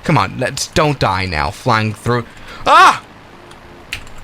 Come on, don't die now. Flying through. Ah!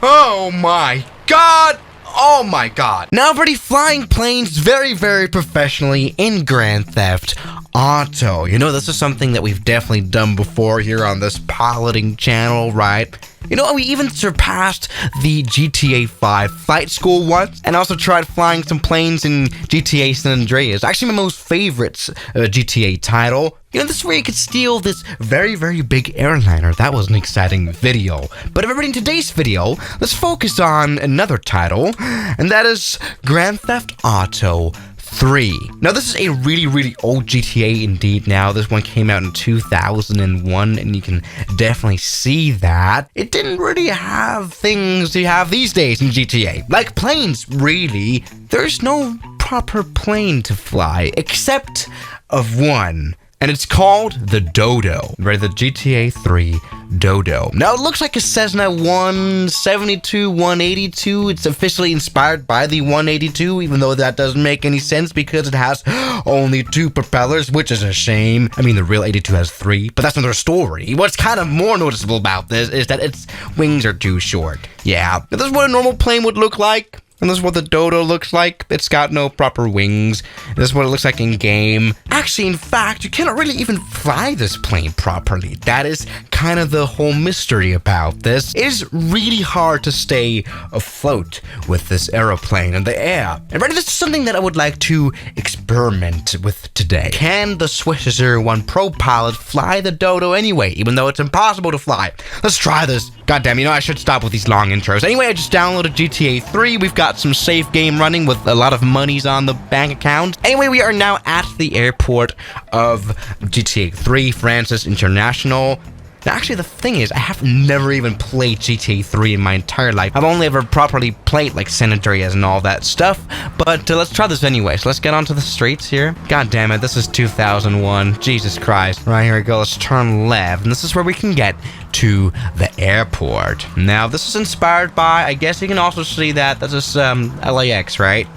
Oh my god! Oh my god. Now I'm already flying planes very, very professionally in Grand Theft Auto. You know, this is something that we've definitely done before here on this piloting channel, right? You know, we even surpassed the GTA 5 flight school once, and also tried flying some planes in GTA San Andreas. Actually, my most favorite GTA title. You know, this is where you could steal this very, very big airliner. That was an exciting video. But everybody, in today's video, let's focus on another title, and that is Grand Theft Auto 3. Now, this is a really, really old GTA indeed now. This one came out in 2001, and you can definitely see that. It didn't really have things you have these days in GTA. Like planes, really. There's no proper plane to fly, except of one. And it's called the Dodo, right? The GTA 3 Dodo. Now, it looks like a Cessna 172, 182. It's officially inspired by the 182, even though that doesn't make any sense because it has only 2 propellers, which is a shame. I mean, the real 82 has 3, but that's another story. What's kind of more noticeable about this is that its wings are too short. Yeah, this is what a normal plane would look like. And this is what the Dodo looks like. It's got no proper wings. This is what it looks like in game. Actually, in fact, you cannot really even fly this plane properly. That is kind of the whole mystery about this. It is really hard to stay afloat with this aeroplane in the air. And right, this is something that I would like to experiment with today. Can the Swiss 1 Pro pilot fly the Dodo anyway, even though it's impossible to fly? Let's try this. Goddamn, you know, I should stop with these long intros. Anyway, I just downloaded GTA 3. We've got some safe game running with a lot of monies on the bank account. Anyway, we are now at the airport of GTA 3 Francis International. Now, actually, the thing is, I have never even played GTA 3 in my entire life. I've only ever properly played, like, San Andreas and all that stuff. But let's try this anyway. So let's get onto the streets here. God damn it, this is 2001. Jesus Christ. Right, here we go. Let's turn left. And this is where we can get to the airport. Now, this is inspired by, I guess you can also see that this is LAX, right?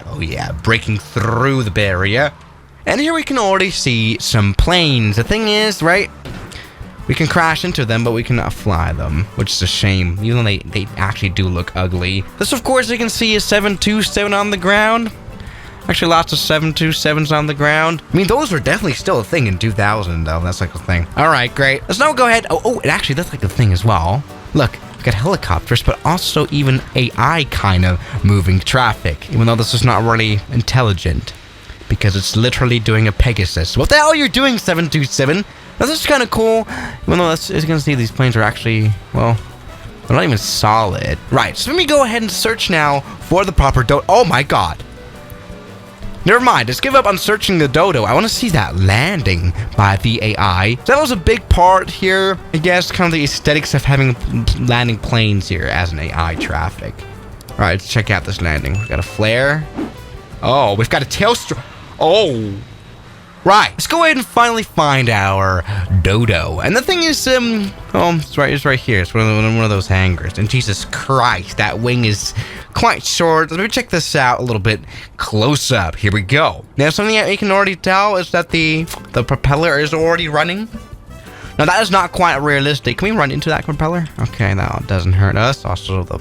Oh, yeah. Breaking through the barrier. And here we can already see some planes. The thing is, right? We can crash into them, but we cannot fly them, which is a shame, even though they actually do look ugly. This, of course, you can see is 727 on the ground. Actually, lots of 727s on the ground. I mean, those were definitely still a thing in 2000, though. That's like a thing. All right, great. Let's now go ahead. Oh, it actually, that's like a thing as well. Look, we've got helicopters, but also even AI kind of moving traffic, even though this is not really intelligent, because it's literally doing a Pegasus. What the hell are you doing, 727? Now, this is kind of cool, even though as you can see, these planes are actually, well, they're not even solid. Right, so let me go ahead and search now for the proper Dodo. Oh my god. Never mind, let's give up on searching the Dodo. I want to see that landing by the AI. So that was a big part here, I guess, kind of the aesthetics of having landing planes here as an AI traffic. All right, let's check out this landing. We've got a flare. Oh, we've got a tail stroke. Oh. Right, let's go ahead and finally find our Dodo. And the thing is, it's right here. It's one of those hangars. And Jesus Christ, that wing is quite short. Let me check this out a little bit close up. Here we go. Now, something that you can already tell is that the propeller is already running. Now, that is not quite realistic. Can we run into that propeller? Okay, that doesn't hurt us. Also, the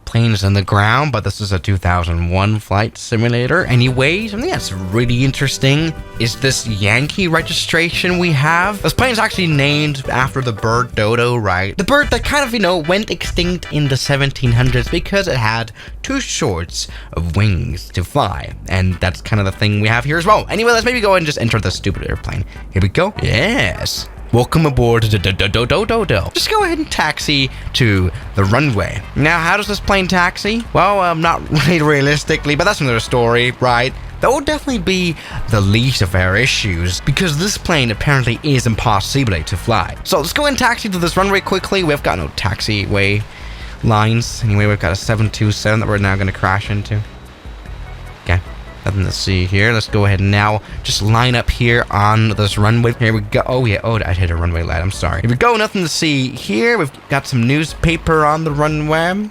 plane is in the ground, but this is a 2001 flight simulator. Anyway, something that's really interesting is this Yankee registration we have. This plane is actually named after the bird Dodo, right? The bird that kind of, you know, went extinct in the 1700s because it had too short of wings to fly. And that's kind of the thing we have here as well. Anyway, let's maybe go ahead and just enter the stupid airplane. Here we go. Yes. Welcome aboard Dodo. Just go ahead and taxi to the runway. Now, how does this plane taxi? Well, not really realistically, but that's another story, right? That will definitely be the least of our issues, because this plane apparently is impossible to fly. So let's go and taxi to this runway quickly. We've got no taxiway lines. Anyway, we've got a 727 that we're now going to crash into. Okay. Nothing to see here. Let's go ahead and now just line up here on this runway. Here we go. Oh, yeah. Oh, I hit a runway light. I'm sorry. Here we go. Nothing to see here. We've got some newspaper on the runway.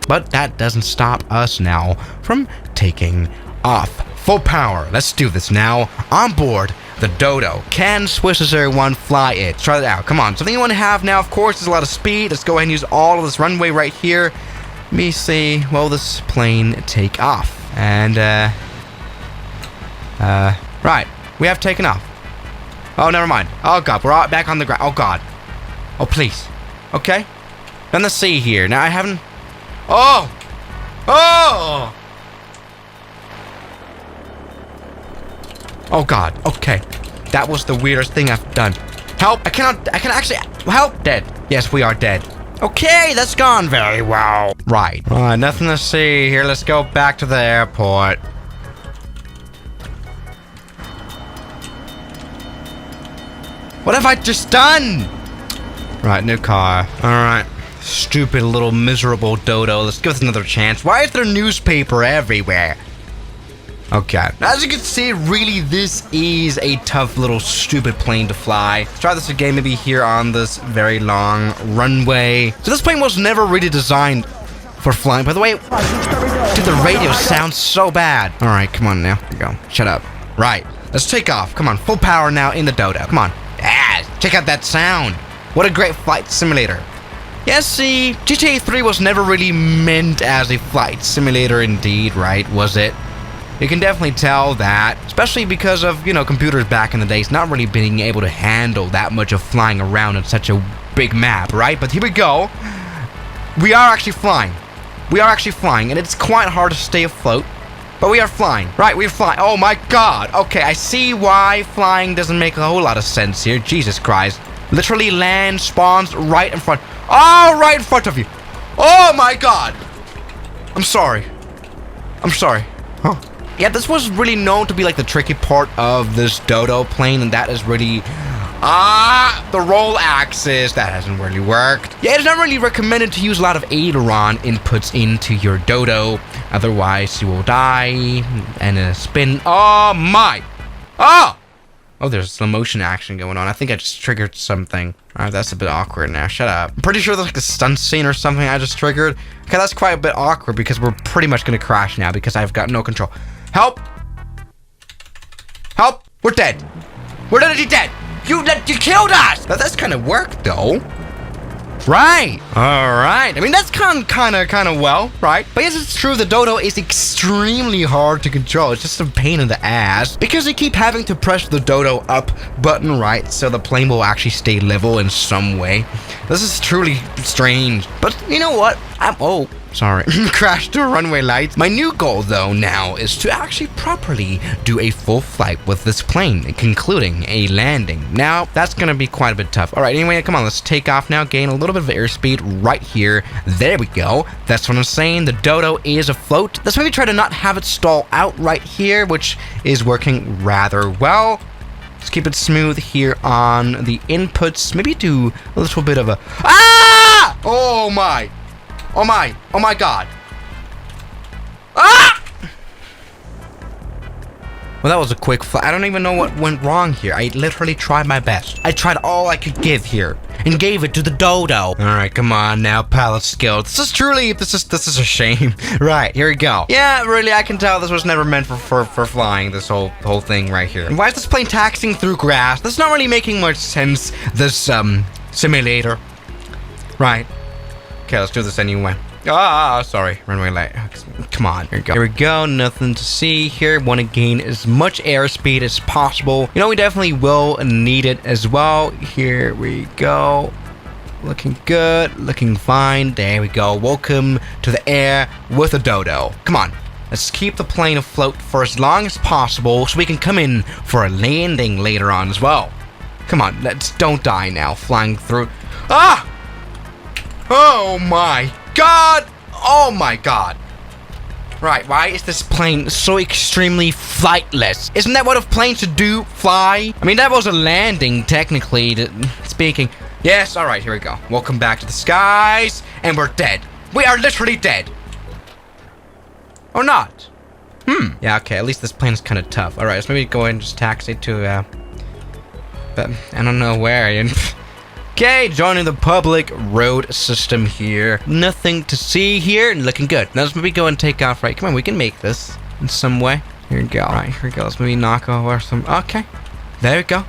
But that doesn't stop us now from taking off. Full power. Let's do this now. On board the Dodo. Can Swiss 01 fly it? Let's try it out. Come on. Something you want to have now, of course, is a lot of speed. Let's go ahead and use all of this runway right here. Let me see. Will this plane take off? And, right. We have taken off. Oh, never mind. Oh, God. We're all back on the ground. Oh, God. Oh, please. Okay. Then let's see here. Now, I haven't... Oh! Oh! Oh, God. Okay. That was the weirdest thing I've done. Help! I can actually... Help! Dead. Yes, we are dead. Okay, that's gone very well. Right. Right, nothing to see here. Let's go back to the airport. What have I just done? Right, new car. Alright. Stupid little miserable Dodo. Let's give this another chance. Why is there newspaper everywhere? Okay. As you can see, really, this is a tough little stupid plane to fly. Let's try this again, maybe here on this very long runway. So this plane was never really designed for flying. By the way, dude, the radio sounds so bad. All right, come on now. Here we go. Shut up. Right. Let's take off. Come on. Full power now in the Dodo. Come on. Ah, check out that sound. What a great flight simulator. Yes, see, GTA 3 was never really meant as a flight simulator indeed, right? Was it? You can definitely tell that, especially because of, you know, computers back in the days not really being able to handle that much of flying around in such a big map, right? But here we go. We are actually flying. We are actually flying, and it's quite hard to stay afloat, but we are flying. Right, we're flying. Oh my God. Okay, I see why flying doesn't make a whole lot of sense here. Jesus Christ. Literally land spawns right in front. Oh, right in front of you. Oh my God. I'm sorry. I'm sorry. Huh. Yeah, this was really known to be like the tricky part of this Dodo plane, and that is really the roll axis. That hasn't really worked. Yeah, it's not really recommended to use a lot of aileron inputs into your Dodo, otherwise you will die and spin. Oh my. Oh, there's slow motion action going on. I think I just triggered something. All right, that's a bit awkward now. Shut up. I'm pretty sure there's like a stunt scene or something I just triggered. Okay, that's quite a bit awkward because we're pretty much gonna crash now because I've got no control. Help! Help! We're dead. We're literally dead. You killed us. That's kind of worked though. Right. All right. I mean, that's kind of well, right? But yes, it's true. The Dodo is extremely hard to control. It's just a pain in the ass because you keep having to press the Dodo up button, right? So the plane will actually stay level in some way. This is truly strange. But you know what? Sorry. Crashed to runway lights. My new goal, though, now is to actually properly do a full flight with this plane, concluding a landing. Now, that's going to be quite a bit tough. All right, anyway, come on. Let's take off now. Gain a little bit of airspeed right here. There we go. That's what I'm saying. The Dodo is afloat. Let's maybe try to not have it stall out right here, which is working rather well. Let's keep it smooth here on the inputs. Maybe do a little bit of a... Ah! Oh, my. Oh my! Oh my God! Ah! Well, that was a quick flight. I don't even know what went wrong here. I literally tried my best. I tried all I could give here, and gave it to the Dodo. All right, come on now, pilot skill. This is a shame. Right, here we go. Yeah, really, I can tell this was never meant for flying. This whole thing right here. And why is this plane taxiing through grass? That's not really making much sense. This simulator. Right. Okay, let's do this anyway. Sorry. Runway light. Come on. Here we go. Here we go. Nothing to see here. Want to gain as much airspeed as possible. You know, we definitely will need it as well. Here we go. Looking good. Looking fine. There we go. Welcome to the air with a Dodo. Come on. Let's keep the plane afloat for as long as possible so we can come in for a landing later on as well. Come on. Don't die now. Flying through. Ah! Oh my God! Oh my God! Right, why is this plane so extremely flightless? Isn't that what a plane should do? Fly? I mean, that was a landing, technically speaking. Yes, alright, here we go. Welcome back to the skies, and we're dead. We are literally dead. Or not. Yeah, okay, at least this plane is kind of tough. Alright, let's maybe go ahead and just taxi to, but I don't know where. Okay, joining the public road system here. Nothing to see here. Looking good. Now let's maybe go and take off. Right, come on, we can make this in some way. Here we go. All right, here we go. Let's maybe knock over some. Okay. There we go.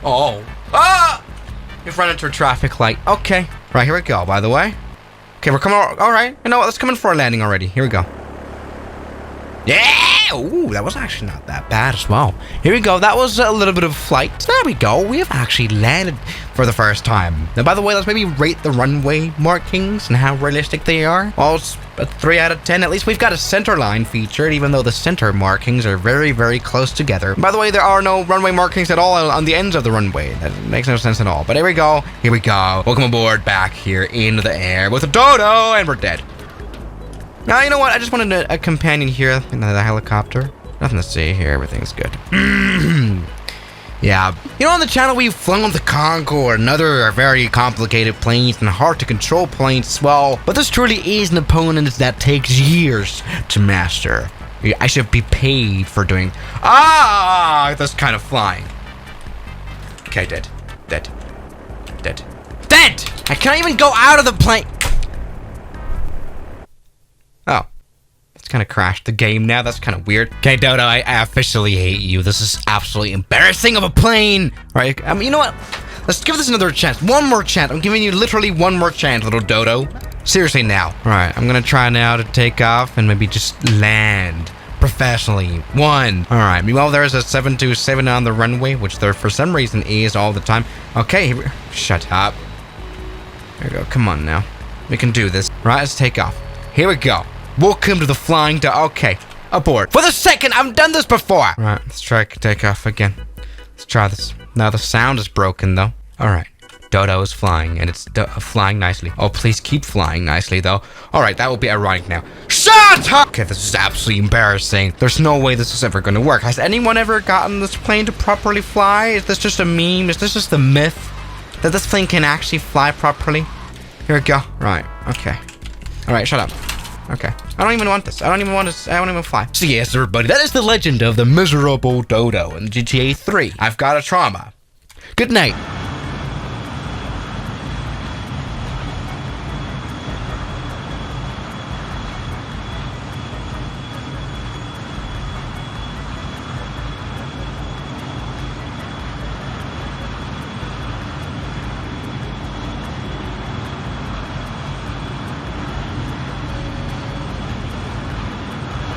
Oh. Ah! We've run into a traffic light. Okay. Right, here we go, by the way. Okay, we're coming. All right. You know what? Let's come in for a landing already. Here we go. Yeah! Ooh, that was actually not that bad as well. Here we go. That was a little bit of flight. There we go. We have actually landed for the first time. Now, by the way, let's maybe rate the runway markings and how realistic they are. Well, it's a 3 out of 10. At least we've got a center line featured, even though the center markings are very, very close together. By the way, there are no runway markings at all on the ends of the runway. That makes no sense at all. But here we go. Here we go. Welcome aboard back here into the air with a Dodo, and we're dead. Now, you know what? I just wanted a companion here in the helicopter. Nothing to see here. Everything's good. Yeah. You know, on the channel, we've flown the Concorde and other very complicated planes and hard to control planes as well. But this truly is an opponent that takes years to master. I should be paid for doing... Ah! That's kind of flying. Okay, dead. Dead. Dead. Dead! I can't even go out of the plane. Oh. It's kind of crashed the game now. That's kind of weird. Okay, Dodo, I officially hate you. This is absolutely embarrassing of a plane. All right, you know what? Let's give this another chance. One more chance. I'm giving you literally one more chance, little Dodo. Seriously now. All right, I'm going to try now to take off and maybe just land professionally. One. All right. Meanwhile, there's a 727 on the runway, which there for some reason is all the time. Okay, shut up. There we go. Come on now. We can do this. Right, let's take off. Here we go. Welcome to the flying Dodo. Okay, aboard. For the second, I've done this before. Right, let's try take off again. Let's try this. Now the sound is broken though. All right, Dodo is flying and it's flying nicely. Oh, please keep flying nicely though. All right, that will be ironic now. Shut up! Okay, this is absolutely embarrassing. There's no way this is ever going to work. Has anyone ever gotten this plane to properly fly? Is this just a meme? Is this just a myth that this plane can actually fly properly? Here we go. Right. Okay. All right, shut up. Okay. I don't even want this. I don't even fly. So yes, everybody, that is the legend of the miserable Dodo in GTA 3. I've got a trauma. Good night.